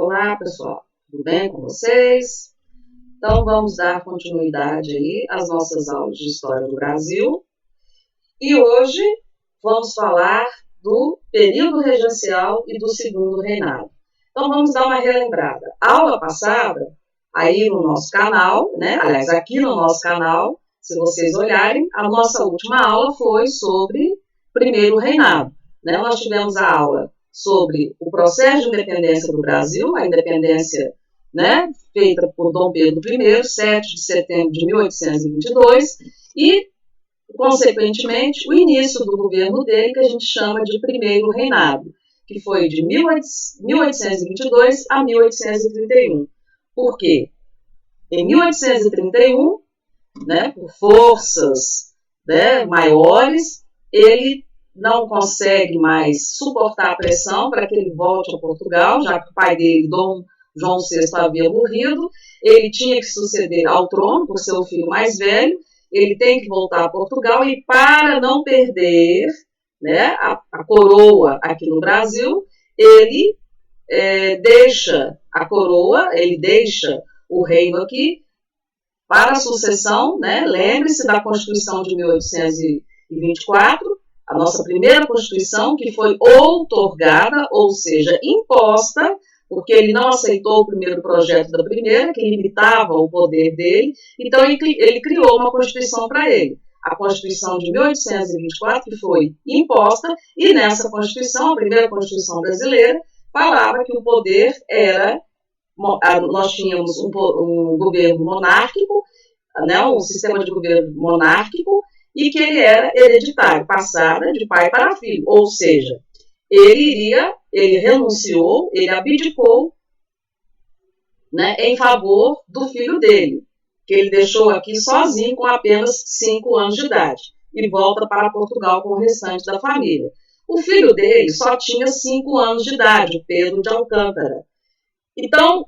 Olá, pessoal, tudo bem com vocês? Então, vamos dar continuidade aí às nossas aulas de História do Brasil. E hoje vamos falar do período regencial e do segundo reinado. Então, vamos dar uma relembrada. A aula passada, aí no nosso canal, né? Aliás, aqui no nosso canal, se vocês olharem, a nossa última aula foi sobre primeiro reinado. Né? Nós tivemos a aula sobre o processo de independência do Brasil, a independência, né, feita por Dom Pedro I, 7 de setembro de 1822, e, consequentemente, o início do governo dele, que a gente chama de primeiro reinado, que foi de 1822 a 1831. Por quê? Em 1831, né, por forças, né, maiores, ele não consegue mais suportar a pressão para que ele volte a Portugal, já que o pai dele, Dom João VI, havia morrido. Ele tinha que suceder ao trono por ser o filho mais velho. Ele tem que voltar a Portugal e, para não perder, né, a coroa aqui no Brasil, ele deixa a coroa, ele deixa o reino aqui para a sucessão, né? Lembre-se da Constituição de 1824, a nossa primeira Constituição, que foi outorgada, ou seja, imposta, porque ele não aceitou o primeiro projeto da primeira, que limitava o poder dele, então ele criou uma Constituição para ele. A Constituição de 1824, que foi imposta, e nessa Constituição, a primeira Constituição brasileira, falava que o poder era, nós tínhamos um governo monárquico, né, um sistema de governo monárquico, e que ele era hereditário, passada de pai para filho, ou seja, ele renunciou, ele abdicou, né, em favor do filho dele, que ele deixou aqui sozinho com apenas 5 anos de idade, e volta para Portugal com o restante da família. O filho dele só tinha 5 anos de idade, o Pedro de Alcântara. Então,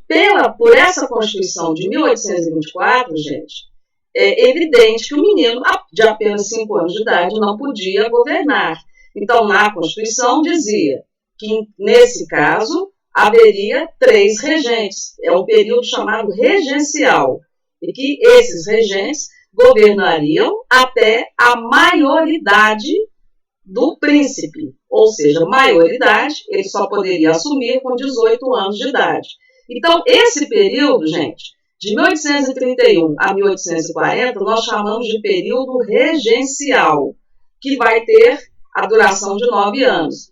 por essa Constituição de 1824, gente, é evidente que o menino de apenas 5 anos de idade não podia governar. Então, na Constituição dizia que, nesse caso, haveria 3 regentes. É um período chamado regencial, e que esses regentes governariam até a maioridade do príncipe, ou seja, maioridade, ele só poderia assumir com 18 anos de idade. Então, esse período, gente, de 1831 a 1840, nós chamamos de período regencial, que vai ter a duração de 9 anos.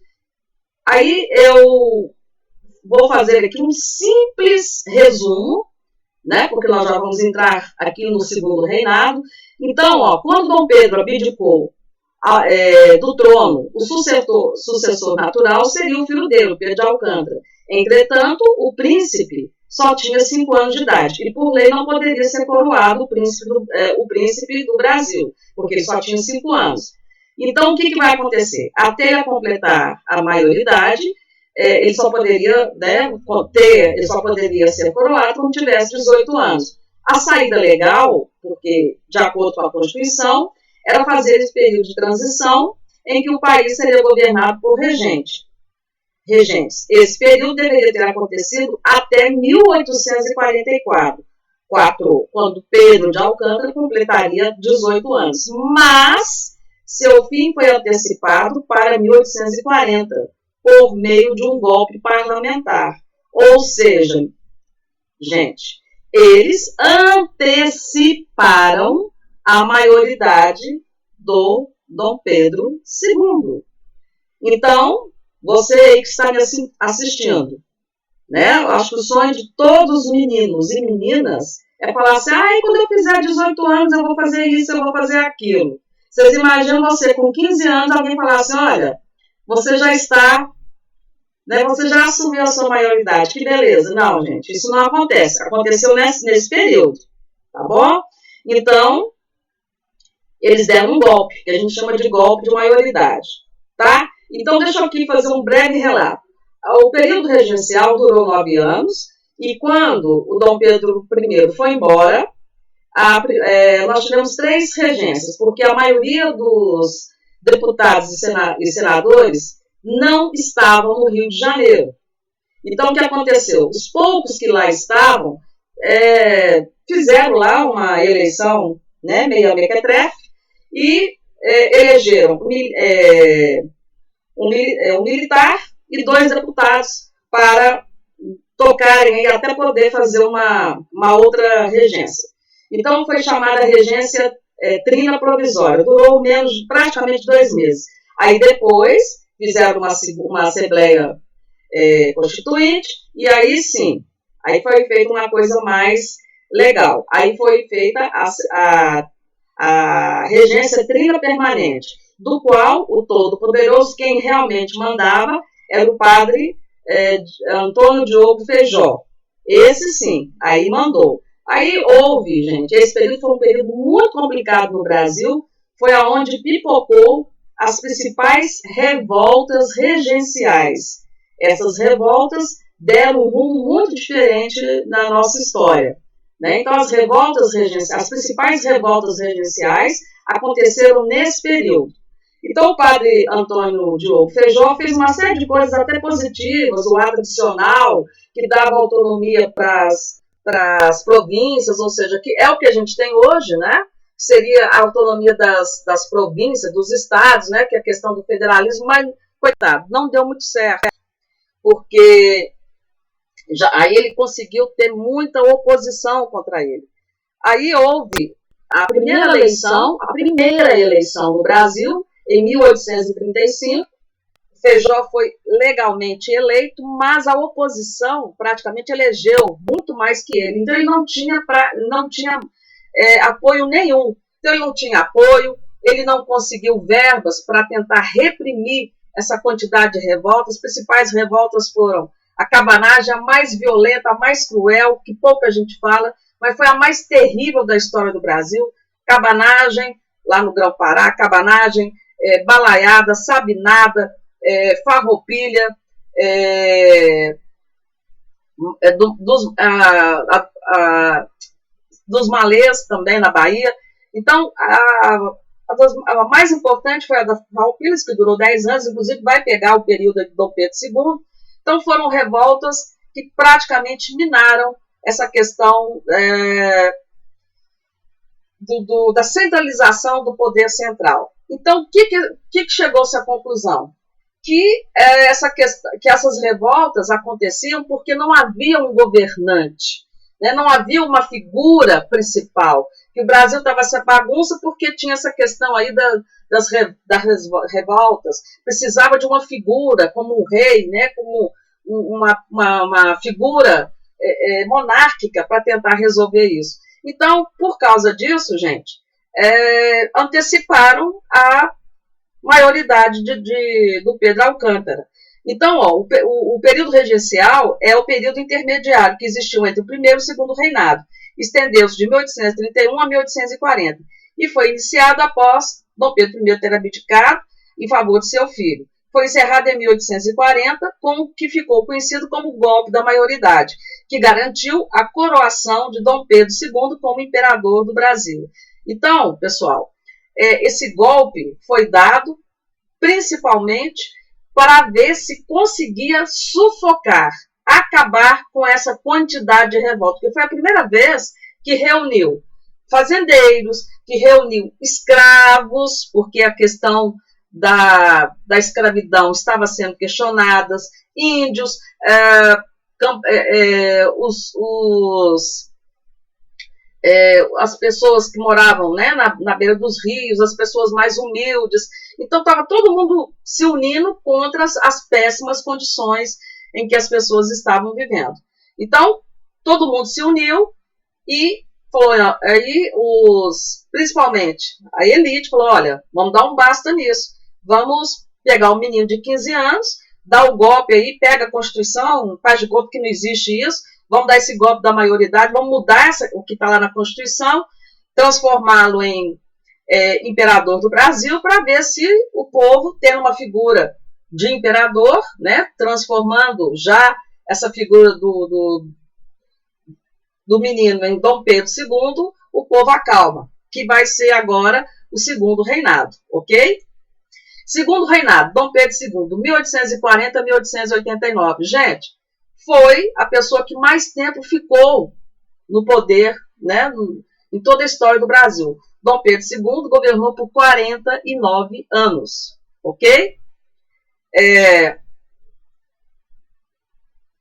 Aí eu vou fazer aqui um simples resumo, né, porque nós já vamos entrar aqui no segundo reinado. Então, quando Dom Pedro abdicou do trono, o sucessor natural seria o filho dele, o Pedro de Alcântara. Entretanto, o príncipe só tinha 5 anos de idade, e por lei não poderia ser coroado o príncipe do Brasil, porque ele só tinha 5 anos. Então, o que vai acontecer? Até ele completar a maioridade, ele só poderia, né, ele só poderia ser coroado quando tivesse 18 anos. A saída legal, porque, de acordo com a Constituição, era fazer esse período de transição em que o país seria governado por regentes. Esse período deveria ter acontecido até 1844, quando Pedro de Alcântara completaria 18 anos. Mas seu fim foi antecipado para 1840, por meio de um golpe parlamentar. Ou seja, gente, eles anteciparam a maioridade do Dom Pedro II. Então, você aí que está me assistindo, né? Eu acho que o sonho de todos os meninos e meninas é falar assim, quando eu fizer 18 anos eu vou fazer isso, eu vou fazer aquilo. Vocês imaginam você com 15 anos, alguém falar assim, olha, você já está, né, você já assumiu a sua maioridade, que beleza. Não, gente, isso não acontece. Aconteceu nesse período, tá bom? Então, eles deram um golpe, que a gente chama de golpe de maioridade, tá? Então, deixa eu aqui fazer um breve relato. O período regencial durou 9 anos, e quando o Dom Pedro I foi embora, nós tivemos 3 regências, porque a maioria dos deputados e senadores não estavam no Rio de Janeiro. Então, o que aconteceu? Os poucos que lá estavam fizeram lá uma eleição, né, meia mequetrefe, e elegeram um militar e 2 deputados para tocarem e até poder fazer uma outra regência. Então, foi chamada regência trina provisória, durou praticamente 2 meses. Aí depois fizeram uma assembleia constituinte, e aí sim, aí foi feita uma coisa mais legal. Aí foi feita a regência trina permanente, do qual o Todo-Poderoso, quem realmente mandava, era o padre Antônio Diogo Feijó. Esse sim, aí mandou. Aí houve, gente, esse período foi um período muito complicado no Brasil, foi aonde pipocou as principais revoltas regenciais. Essas revoltas deram um rumo muito diferente na nossa história, né? Então, as principais revoltas regenciais aconteceram nesse período. Então, o padre Antônio Diogo Feijó fez uma série de coisas até positivas, o ato adicional, que dava autonomia para as províncias, ou seja, que é o que a gente tem hoje, né? Seria a autonomia das províncias, dos estados, né? Que é a questão do federalismo, mas, coitado, não deu muito certo, porque aí ele conseguiu ter muita oposição contra ele. Aí houve a primeira eleição no Brasil, em 1835, Feijó foi legalmente eleito, mas a oposição praticamente elegeu muito mais que ele. Então ele não tinha apoio nenhum. Então ele não tinha apoio, ele não conseguiu verbas para tentar reprimir essa quantidade de revoltas. As principais revoltas foram a cabanagem, a mais violenta, a mais cruel, que pouca gente fala, mas foi a mais terrível da história do Brasil. Cabanagem, lá no Grão-Pará, cabanagem, balaiada, sabinada, farroupilha, dos malês também na Bahia. Então, a mais importante foi a da Farroupilha, que durou 10 anos, inclusive vai pegar o período de Dom Pedro II. Então, foram revoltas que praticamente minaram essa questão da centralização do poder central. Então, o que chegou-se à conclusão? Que essas revoltas aconteciam porque não havia um governante, né? Não havia uma figura principal, que o Brasil estava essa bagunça porque tinha essa questão aí das revoltas, precisava de uma figura como um rei, né? Como uma figura monárquica para tentar resolver isso. Então, por causa disso, gente, anteciparam a maioridade do Pedro Alcântara. Então, o período regencial é o período intermediário que existiu entre o primeiro e o segundo reinado. Estendeu-se de 1831 a 1840 e foi iniciado após Dom Pedro I ter abdicado em favor de seu filho. Foi encerrado em 1840 com o que ficou conhecido como golpe da maioridade, que garantiu a coroação de Dom Pedro II como imperador do Brasil. Então, pessoal, esse golpe foi dado principalmente para ver se conseguia sufocar, acabar com essa quantidade de revolta, porque foi a primeira vez que reuniu fazendeiros, que reuniu escravos, porque a questão da escravidão estava sendo questionada, índios, as pessoas que moravam, né, na beira dos rios, as pessoas mais humildes. Então, estava todo mundo se unindo contra as péssimas condições em que as pessoas estavam vivendo. Então, todo mundo se uniu e falou, aí principalmente a elite falou, olha, vamos dar um basta nisso, vamos pegar um menino de 15 anos, dar o golpe aí, pega a Constituição, faz de conta que não existe isso, vamos dar esse golpe da maioridade, vamos mudar o que está lá na Constituição, transformá-lo em imperador do Brasil, para ver se o povo, tendo uma figura de imperador, né, transformando já essa figura do menino em Dom Pedro II, o povo acalma, que vai ser agora o segundo reinado, ok? Segundo reinado, Dom Pedro II, 1840 a 1889. Gente, foi a pessoa que mais tempo ficou no poder, né, em toda a história do Brasil. Dom Pedro II governou por 49 anos, ok?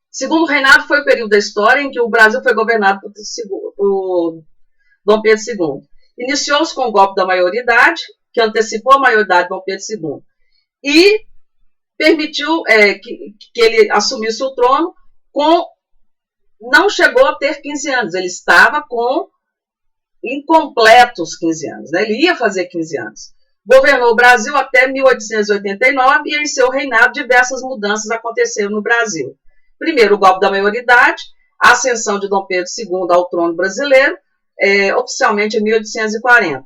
Segundo reinado foi o período da história em que o Brasil foi governado por Dom Pedro II. Iniciou-se com o golpe da maioridade, que antecipou a maioridade de Dom Pedro II, e permitiu que ele assumisse o trono não chegou a ter 15 anos, ele estava com incompletos 15 anos, né? Ele ia fazer 15 anos. Governou o Brasil até 1889 e em seu reinado diversas mudanças aconteceram no Brasil. Primeiro, o golpe da maioridade, a ascensão de Dom Pedro II ao trono brasileiro, oficialmente em 1840,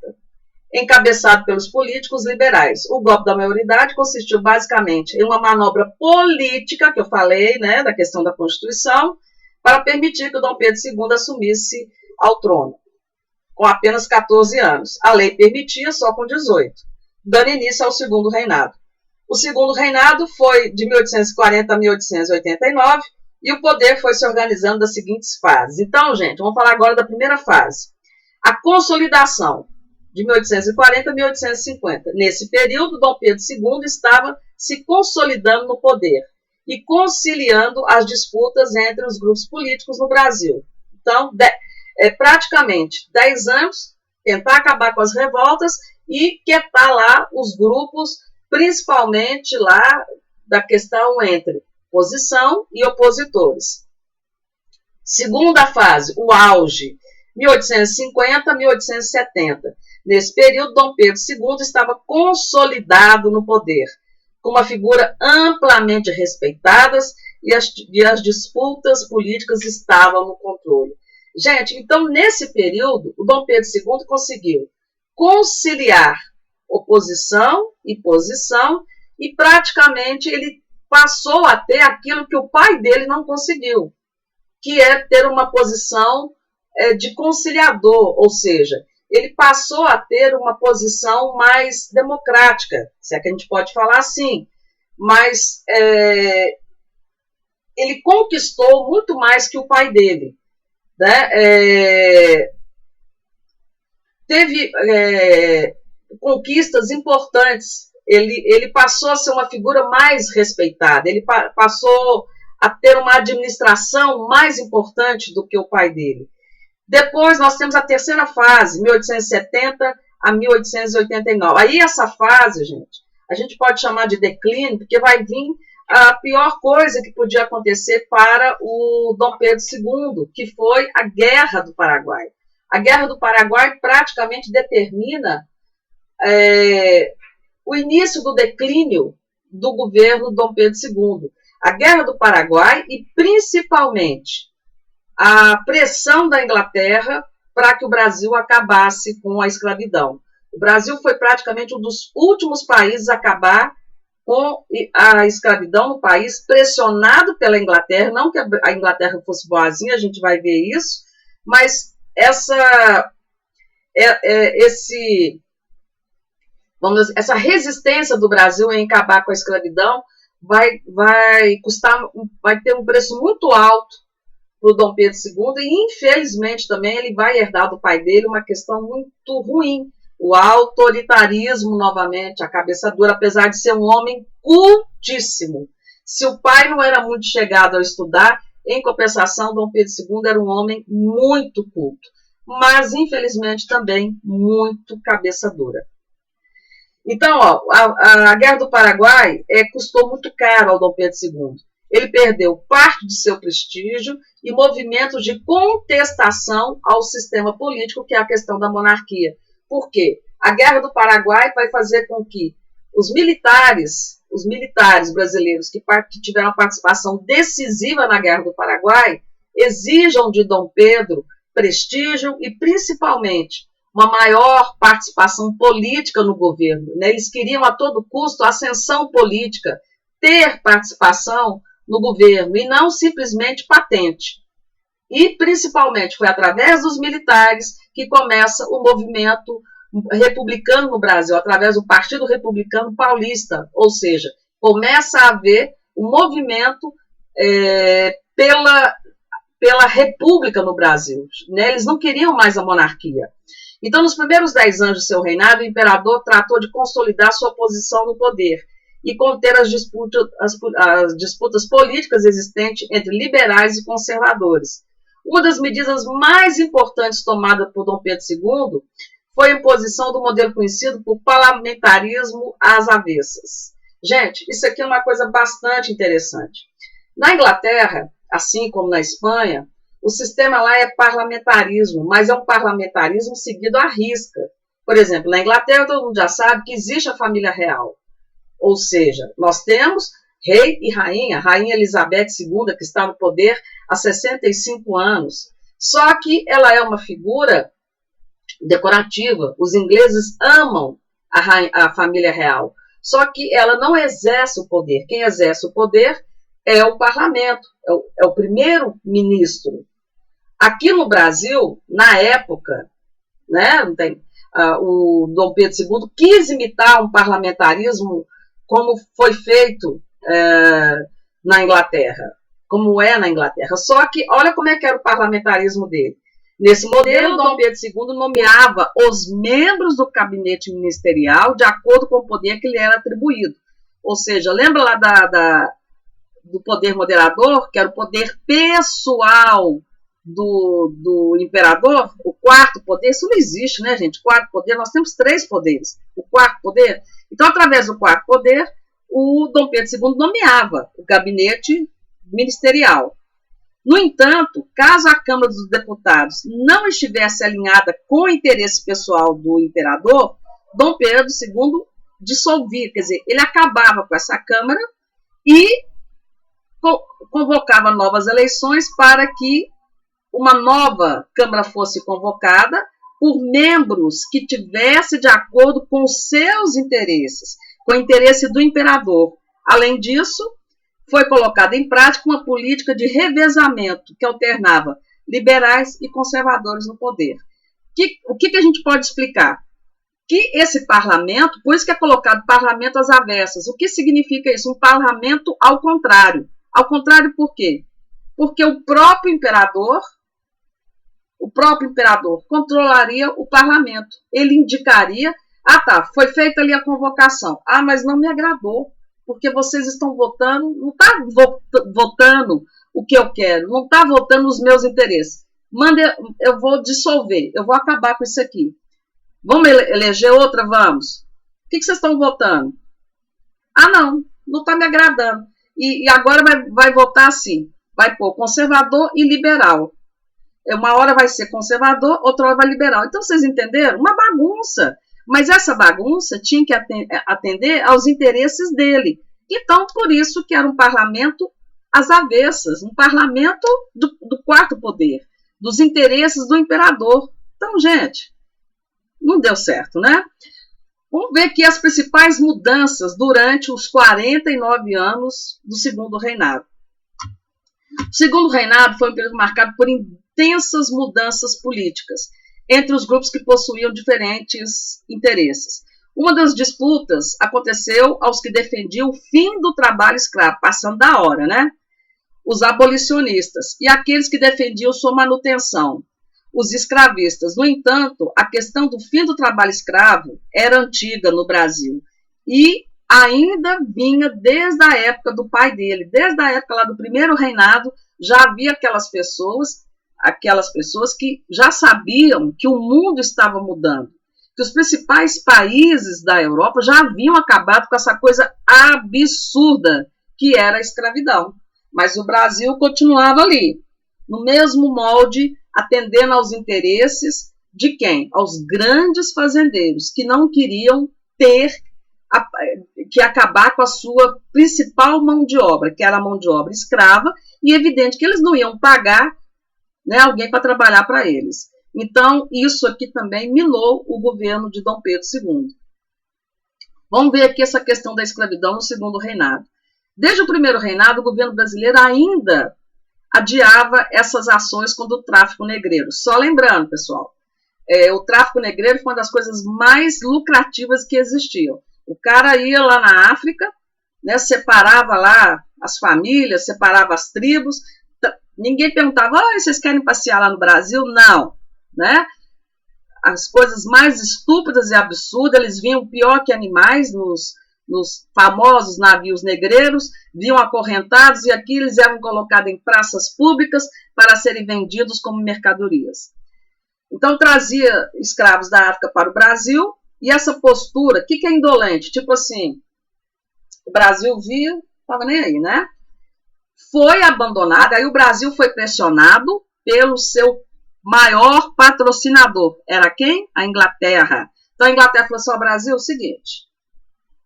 encabeçado pelos políticos liberais. O golpe da maioridade consistiu basicamente em uma manobra política, que eu falei, né, da questão da Constituição, para permitir que o Dom Pedro II assumisse ao trono, com apenas 14 anos. A lei permitia só com 18, dando início ao segundo reinado. O segundo reinado foi de 1840 a 1889 e o poder foi se organizando das seguintes fases. Então, gente, vamos falar agora da primeira fase. A consolidação, de 1840 a 1850. Nesse período, Dom Pedro II estava se consolidando no poder e conciliando as disputas entre os grupos políticos no Brasil. Então, praticamente 10 anos, tentar acabar com as revoltas e quietar lá os grupos, principalmente lá da questão entre oposição e opositores. Segunda fase, o auge, 1850 a 1870. Nesse período, Dom Pedro II estava consolidado no poder, com uma figura amplamente respeitada e as disputas políticas estavam no controle. Gente, então, nesse período, o Dom Pedro II conseguiu conciliar oposição e posição e praticamente ele passou a ter aquilo que o pai dele não conseguiu, que é ter uma posição de conciliador, ou seja, ele passou a ter uma posição mais democrática, se é que a gente pode falar assim, mas ele conquistou muito mais que o pai dele, né? Teve conquistas importantes, ele passou a ser uma figura mais respeitada, ele passou a ter uma administração mais importante do que o pai dele. Depois nós temos a terceira fase, 1870 a 1889. Aí essa fase, gente, a gente pode chamar de declínio, porque vai vir a pior coisa que podia acontecer para o Dom Pedro II, que foi a Guerra do Paraguai. A Guerra do Paraguai praticamente determina o início do declínio do governo Dom Pedro II. A Guerra do Paraguai e, principalmente, a pressão da Inglaterra para que o Brasil acabasse com a escravidão. O Brasil foi praticamente um dos últimos países a acabar com a escravidão no país, pressionado pela Inglaterra, não que a Inglaterra fosse boazinha, a gente vai ver isso, mas essa resistência do Brasil em acabar com a escravidão vai ter um preço muito alto para o Dom Pedro II, e infelizmente também ele vai herdar do pai dele uma questão muito ruim, o autoritarismo novamente, a cabeça dura, apesar de ser um homem cultíssimo. Se o pai não era muito chegado a estudar, em compensação, Dom Pedro II era um homem muito culto, mas infelizmente também muito cabeça dura. Então, a Guerra do Paraguai custou muito caro ao Dom Pedro II. Ele perdeu parte de seu prestígio e movimentos de contestação ao sistema político, que é a questão da monarquia. Por quê? A Guerra do Paraguai vai fazer com que os militares brasileiros que tiveram participação decisiva na Guerra do Paraguai exijam de Dom Pedro prestígio e, principalmente, uma maior participação política no governo. Né? Eles queriam, a todo custo, ascensão política, ter participação no governo e não simplesmente patente. E, principalmente, foi através dos militares que começa o movimento republicano no Brasil, através do Partido Republicano Paulista, ou seja, começa a haver um movimento pela, pela república no Brasil, né? Eles não queriam mais a monarquia. Então, nos primeiros 10 anos de seu reinado, o imperador tratou de consolidar sua posição no poder e conter as disputas políticas existentes entre liberais e conservadores. Uma das medidas mais importantes tomadas por Dom Pedro II foi a imposição do modelo conhecido por parlamentarismo às avessas. Gente, isso aqui é uma coisa bastante interessante. Na Inglaterra, assim como na Espanha, o sistema lá é parlamentarismo, mas é um parlamentarismo seguido à risca. Por exemplo, na Inglaterra todo mundo já sabe que existe a família real. Ou seja, nós temos rei e rainha Elizabeth II, que está no poder há 65 anos. Só que ela é uma figura decorativa. Os ingleses amam a família real. Só que ela não exerce o poder. Quem exerce o poder é o parlamento, é o primeiro-ministro. Aqui no Brasil, na época, né, o Dom Pedro II quis imitar um parlamentarismo como foi feito na Inglaterra, como é na Inglaterra. Só que olha como é que era o parlamentarismo dele. Nesse modelo, Dom Pedro II nomeava os membros do gabinete ministerial de acordo com o poder que lhe era atribuído. Ou seja, lembra lá do poder moderador, que era o poder pessoal do imperador, o quarto poder? Isso não existe, né, gente? Quarto poder, nós temos 3 poderes. O quarto poder. Então, através do quarto poder, o Dom Pedro II nomeava o gabinete ministerial. No entanto, caso a Câmara dos Deputados não estivesse alinhada com o interesse pessoal do imperador, Dom Pedro II dissolvia, quer dizer, ele acabava com essa Câmara e convocava novas eleições para que uma nova Câmara fosse convocada por membros que tivessem de acordo com os seus interesses, com o interesse do imperador. Além disso, foi colocada em prática uma política de revezamento que alternava liberais e conservadores no poder. O que a gente pode explicar? Que esse parlamento, por isso que é colocado parlamento às avessas. O que significa isso? Um parlamento ao contrário. Ao contrário por quê? Porque o próprio imperador controlaria o parlamento. Ele indicaria, foi feita ali a convocação. Mas não me agradou, porque vocês estão votando, não está votando o que eu quero, não está votando os meus interesses. Eu vou dissolver, eu vou acabar com isso aqui. Vamos eleger outra? Vamos. O que vocês estão votando? Não está me agradando. E agora vai votar assim, vai pôr conservador e liberal. Uma hora vai ser conservador, outra hora vai liberal. Então, vocês entenderam? Uma bagunça. Mas essa bagunça tinha que atender aos interesses dele. Então, por isso que era um parlamento às avessas, um parlamento do quarto poder, dos interesses do imperador. Então, gente, não deu certo, né? Vamos ver aqui as principais mudanças durante os 49 anos do segundo reinado. O segundo reinado foi um período marcado por intensas mudanças políticas entre os grupos que possuíam diferentes interesses. Uma das disputas aconteceu aos que defendiam o fim do trabalho escravo, passando da hora, né? Os abolicionistas e aqueles que defendiam sua manutenção, os escravistas. No entanto, a questão do fim do trabalho escravo era antiga no Brasil e ainda vinha desde a época do pai dele, desde a época lá do primeiro reinado, já havia aquelas pessoas que já sabiam que o mundo estava mudando, que os principais países da Europa já haviam acabado com essa coisa absurda que era a escravidão. Mas o Brasil continuava ali, no mesmo molde, atendendo aos interesses de quem? Aos grandes fazendeiros, que não queriam que acabar com a sua principal mão de obra, que era a mão de obra escrava, e é evidente que eles não iam pagar, né, alguém para trabalhar para eles. Então, isso aqui também minou o governo de Dom Pedro II. Vamos ver aqui essa questão da escravidão no segundo reinado. Desde o primeiro reinado, o governo brasileiro ainda adiava essas ações contra o tráfico negreiro. Só lembrando, pessoal, o tráfico negreiro foi uma das coisas mais lucrativas que existiam. O cara ia lá na África, né, separava lá as famílias, separava as tribos, Ninguém perguntava, oh, vocês querem passear lá no Brasil? Não, né? As coisas mais estúpidas e absurdas, eles vinham pior que animais nos famosos navios negreiros, vinham acorrentados e aqui eles eram colocados em praças públicas para serem vendidos como mercadorias. Então trazia escravos da África para o Brasil e essa postura, o que é indolente? Tipo assim, o Brasil viu, estava nem aí, né? Foi abandonada, aí o Brasil foi pressionado pelo seu maior patrocinador. Era quem? A Inglaterra. Então a Inglaterra falou assim, ao Brasil, é o seguinte,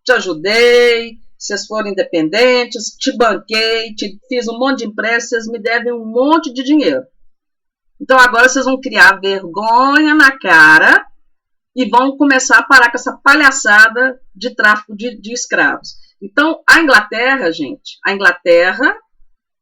te ajudei, vocês foram independentes, te banquei, te fiz um monte de empréstimo, vocês me devem um monte de dinheiro. Então agora vocês vão criar vergonha na cara e vão começar a parar com essa palhaçada de tráfico de escravos. Então a Inglaterra, gente, a Inglaterra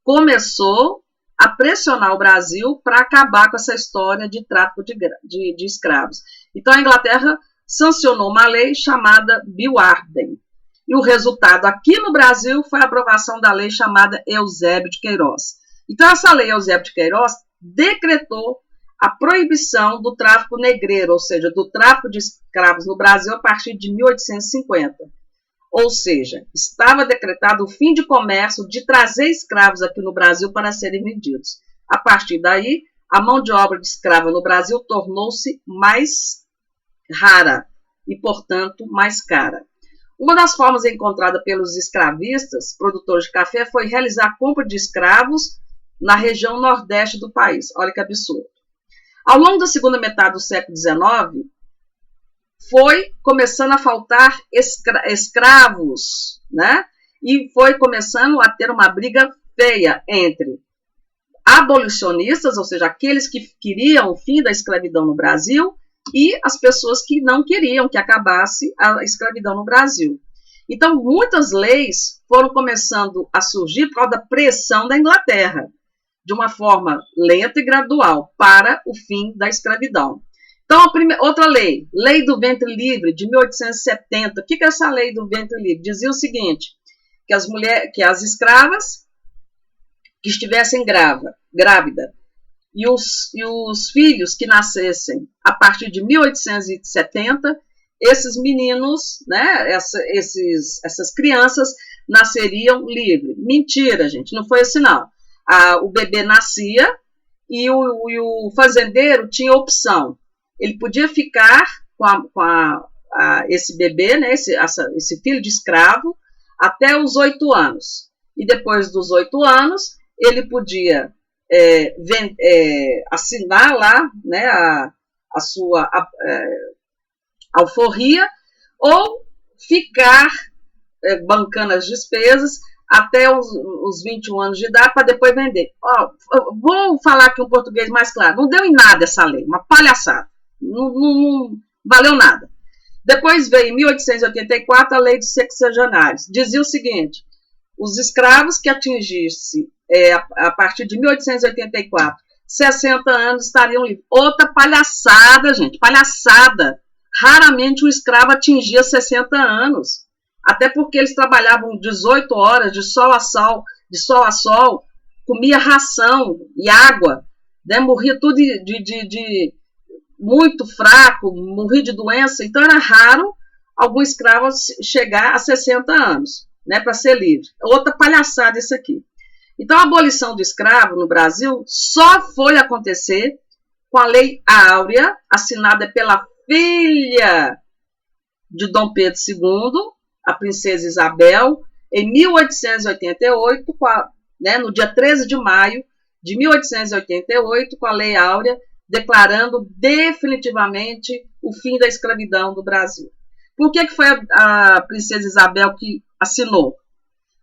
começou a pressionar o Brasil para acabar com essa história de tráfico de escravos. Então a Inglaterra sancionou uma lei chamada Bill Arden. E o resultado aqui no Brasil foi a aprovação da lei chamada Eusébio de Queiroz. Então essa lei Eusébio de Queiroz decretou a proibição do tráfico negreiro, ou seja, do tráfico de escravos no Brasil a partir de 1850. Ou seja, estava decretado o fim de comércio de trazer escravos aqui no Brasil para serem vendidos. A partir daí, a mão de obra de escrava no Brasil tornou-se mais rara e, portanto, mais cara. Uma das formas encontrada pelos escravistas, produtores de café, foi realizar a compra de escravos na região nordeste do país. Olha que absurdo. Ao longo da segunda metade do século XIX, foi começando a faltar escravos, né? E foi começando a ter uma briga feia entre abolicionistas, ou seja, aqueles que queriam o fim da escravidão no Brasil, e as pessoas que não queriam que acabasse a escravidão no Brasil. Então, muitas leis foram começando a surgir por causa da pressão da Inglaterra, de uma forma lenta e gradual, para o fim da escravidão. Então, outra lei, Lei do Ventre Livre, de 1870. O que é essa Lei do Ventre Livre? Dizia o seguinte, que as escravas que estivessem grávida e os filhos que nascessem a partir de 1870, esses meninos, né, essas crianças nasceriam livres. Mentira, gente, não foi assim não. O bebê nascia e o fazendeiro tinha opção. Ele podia ficar com esse bebê, né, esse filho de escravo, até os 8 anos. E depois dos 8 anos, ele podia assinar lá, né, a sua alforria, ou ficar bancando as despesas até os 21 anos de idade para depois vender. Vou falar aqui um português mais claro. Não deu em nada essa lei, uma palhaçada. Não valeu nada. Depois veio em 1884 a lei dos sexagenários. Dizia o seguinte, os escravos que atingissem a partir de 1884 60 anos estariam livres. Outra palhaçada, gente, palhaçada. Raramente um escravo atingia 60 anos. Até porque eles trabalhavam 18 horas de sol a sol, comia ração e água, né? Morria tudo de muito fraco, morria de doença. Então era raro algum escravo chegar a 60 anos, né, para ser livre. Outra palhaçada isso aqui. Então a abolição do escravo no Brasil só foi acontecer com a Lei Áurea, assinada pela filha de Dom Pedro II, a princesa Isabel, em 1888, né, no dia 13 de maio de 1888, com a Lei Áurea, declarando definitivamente o fim da escravidão do Brasil. Por que foi a princesa Isabel que assinou?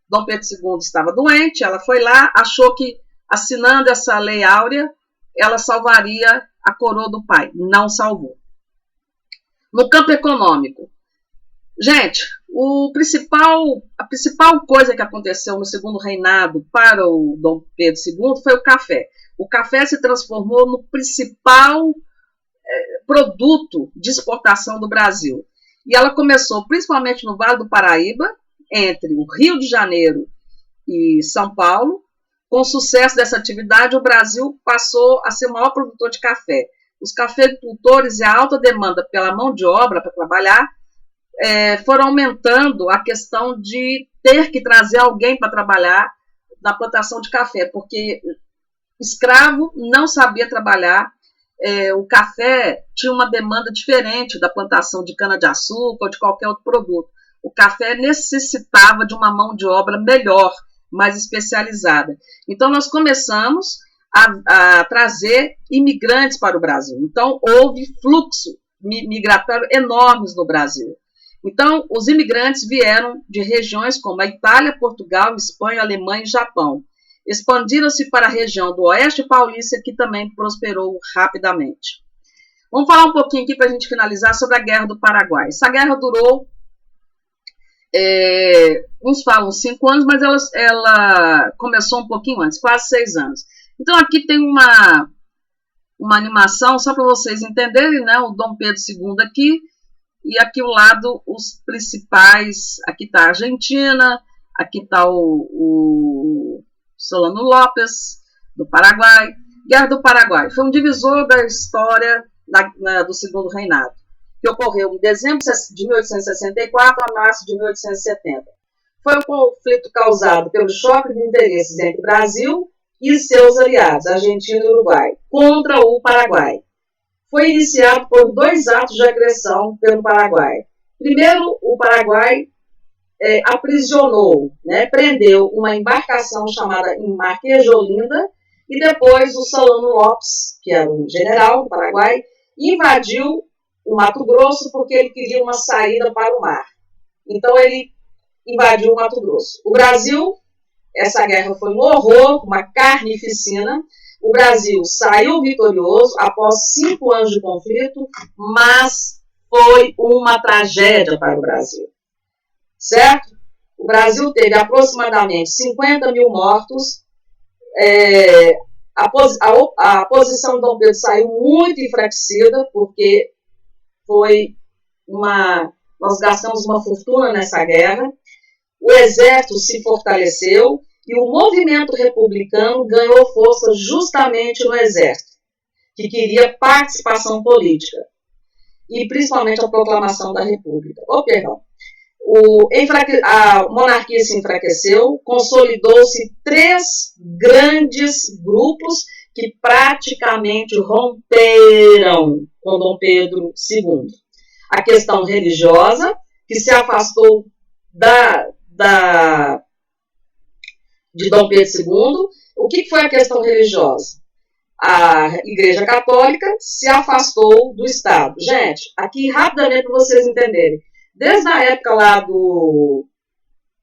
Dom Pedro II estava doente, ela foi lá, achou que assinando essa Lei Áurea, ela salvaria a coroa do pai. Não salvou. No campo econômico, gente, a principal coisa que aconteceu no segundo reinado para o Dom Pedro II foi o café. O café se transformou no principal produto de exportação do Brasil. E ela começou principalmente no Vale do Paraíba, entre o Rio de Janeiro e São Paulo, Com o sucesso dessa atividade, o Brasil passou a ser o maior produtor de café. Os cafeicultores e a alta demanda pela mão de obra para trabalhar foram aumentando a questão de ter que trazer alguém para trabalhar na plantação de café, porque escravo não sabia trabalhar. O café tinha uma demanda diferente da plantação de cana-de-açúcar ou de qualquer outro produto. O café necessitava de uma mão de obra melhor, mais especializada. Então, nós começamos a trazer imigrantes para o Brasil. Então, houve fluxo migratório enormes no Brasil. Então, os imigrantes vieram de regiões como a Itália, Portugal, Espanha, Alemanha e Japão. Expandiram-se para a região do Oeste Paulista, que também prosperou rapidamente. Vamos falar um pouquinho aqui para a gente finalizar sobre a Guerra do Paraguai. Essa guerra durou, uns falam 5 anos, mas ela começou um pouquinho antes, quase 6 anos. Então aqui tem uma animação, só para vocês entenderem, né? O Dom Pedro II aqui, e aqui ao lado os principais, aqui está a Argentina, aqui está o Solano Lopes, do Paraguai. Guerra do Paraguai foi um divisor da história do Segundo Reinado, que ocorreu em dezembro de 1864 a março de 1870. Foi um conflito causado pelo choque de interesses entre o Brasil e seus aliados, Argentina e Uruguai, contra o Paraguai. Foi iniciado por 2 atos de agressão pelo Paraguai. Primeiro, o Paraguai aprisionou, prendeu uma embarcação chamada Marquês de Olinda, e depois o Solano Lopes, que era um general do Paraguai, invadiu o Mato Grosso porque ele queria uma saída para o mar. Então ele invadiu o Mato Grosso. O Brasil, essa guerra foi um horror, uma carnificina. O Brasil saiu vitorioso após 5 anos de conflito, mas foi uma tragédia para o Brasil. Certo? O Brasil teve aproximadamente 50 mil mortos. A posição de Dom Pedro saiu muito enfraquecida, porque nós gastamos uma fortuna nessa guerra. O exército se fortaleceu e o movimento republicano ganhou força justamente no exército, que queria participação política, e principalmente a proclamação da República. A monarquia se enfraqueceu, consolidou-se 3 grandes grupos que praticamente romperam com Dom Pedro II. A questão religiosa, que se afastou de Dom Pedro II. O que foi a questão religiosa? A Igreja Católica se afastou do Estado. Gente, aqui rapidamente para vocês entenderem. Desde a época lá do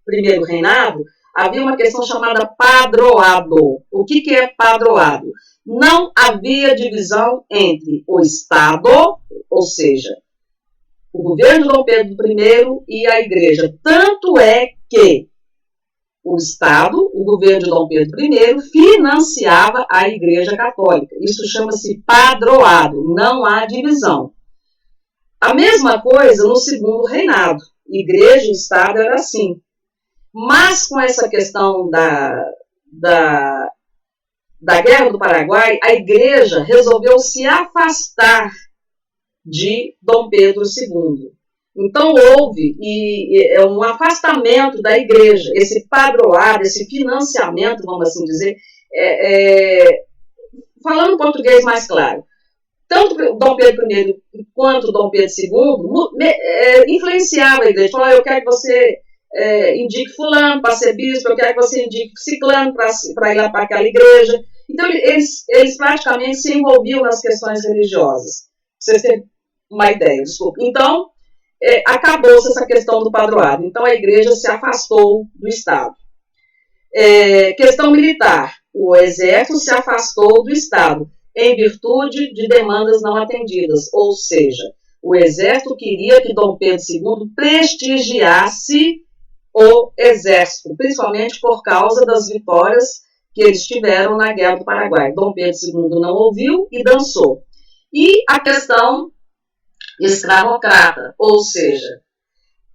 Primeiro Reinado, havia uma questão chamada padroado. O que é padroado? Não havia divisão entre o Estado, ou seja, o governo de Dom Pedro I e a Igreja. Tanto é que o Estado, o governo de Dom Pedro I, financiava a Igreja Católica. Isso chama-se padroado, não há divisão. A mesma coisa no Segundo Reinado. Igreja e Estado era assim. Mas com essa questão da Guerra do Paraguai, a Igreja resolveu se afastar de Dom Pedro II. Então houve um afastamento da Igreja, esse padroado, esse financiamento, vamos assim dizer, falando português mais claro. Tanto Dom Pedro I quanto Dom Pedro II influenciava a Igreja. Falava, eu quero que você indique fulano para ser bispo, eu quero que você indique ciclano para ir lá para aquela igreja. Então, eles praticamente se envolviam nas questões religiosas. Para vocês terem uma ideia, desculpa. Então, acabou-se essa questão do padroado. Então, a igreja se afastou do Estado. Questão militar. O exército se afastou do Estado, em virtude de demandas não atendidas. Ou seja, o exército queria que Dom Pedro II prestigiasse o exército, principalmente por causa das vitórias que eles tiveram na Guerra do Paraguai. Dom Pedro II não ouviu e dançou. E a questão escravocrata, ou seja,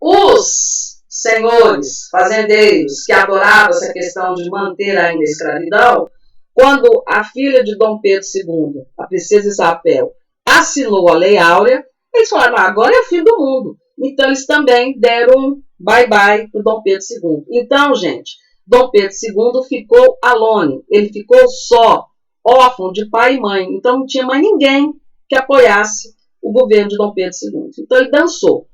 os senhores, fazendeiros, que adoravam essa questão de manter ainda a escravidão, quando a filha de Dom Pedro II, a princesa Isabel, assinou a Lei Áurea, eles falaram, agora é o fim do mundo. Então, eles também deram um bye-bye para Dom Pedro II. Então, gente, Dom Pedro II ficou alone, ele ficou só, órfão de pai e mãe. Então, não tinha mais ninguém que apoiasse o governo de Dom Pedro II. Então, ele dançou.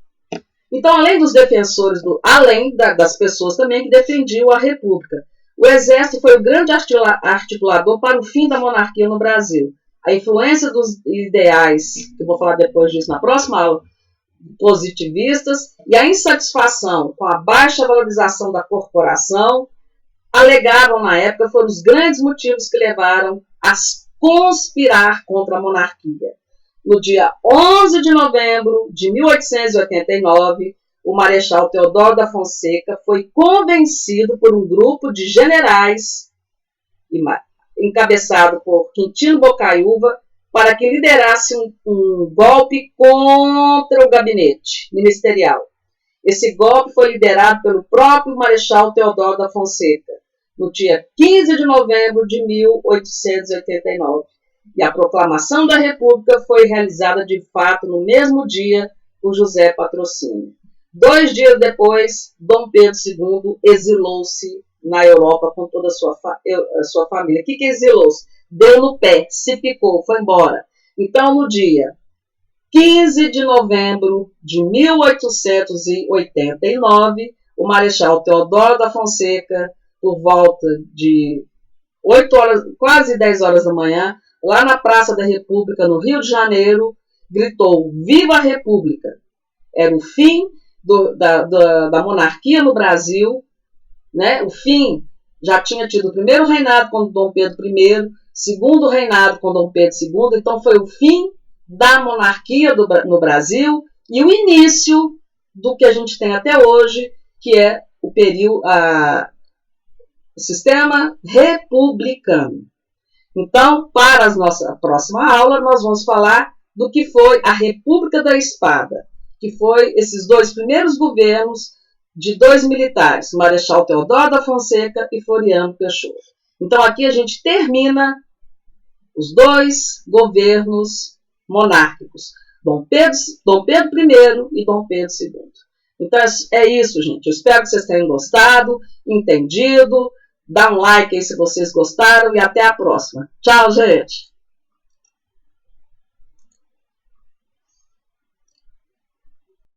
Então, além dos defensores, além das pessoas também que defendiam a República, o Exército foi o grande articulador para o fim da monarquia no Brasil. A influência dos ideais, que eu vou falar depois disso na próxima aula, positivistas, e a insatisfação com a baixa valorização da corporação, alegavam na época, foram os grandes motivos que levaram a conspirar contra a monarquia. No dia 11 de novembro de 1889, o Marechal Deodoro da Fonseca foi convencido por um grupo de generais, encabeçado por Quintino Bocaiúva, para que liderasse um golpe contra o gabinete ministerial. Esse golpe foi liderado pelo próprio Marechal Deodoro da Fonseca, no dia 15 de novembro de 1889. E a proclamação da República foi realizada de fato no mesmo dia por José Patrocínio. 2 dias depois, Dom Pedro II exilou-se na Europa com toda a sua família. O que exilou-se? Deu no pé, se picou, foi embora. Então, no dia 15 de novembro de 1889, o Marechal Deodoro da Fonseca, por volta de 8 horas, quase 10 horas da manhã, lá na Praça da República, no Rio de Janeiro, gritou: Viva a República! Era o fim da monarquia no Brasil, né? O fim, já tinha tido o primeiro reinado com Dom Pedro I, segundo reinado com Dom Pedro II, então foi o fim da monarquia no Brasil e o início do que a gente tem até hoje, que é o período, o sistema republicano. Então, para a nossa próxima aula, nós vamos falar do que foi a República da Espada, que foi esses 2 primeiros governos de 2 militares, Marechal Deodoro da Fonseca e Floriano Peixoto. Então, aqui a gente termina os 2 governos monárquicos, Dom Pedro I e Dom Pedro II. Então, é isso, gente. Eu espero que vocês tenham gostado, entendido. Dá um like aí se vocês gostaram e até a próxima. Tchau, gente!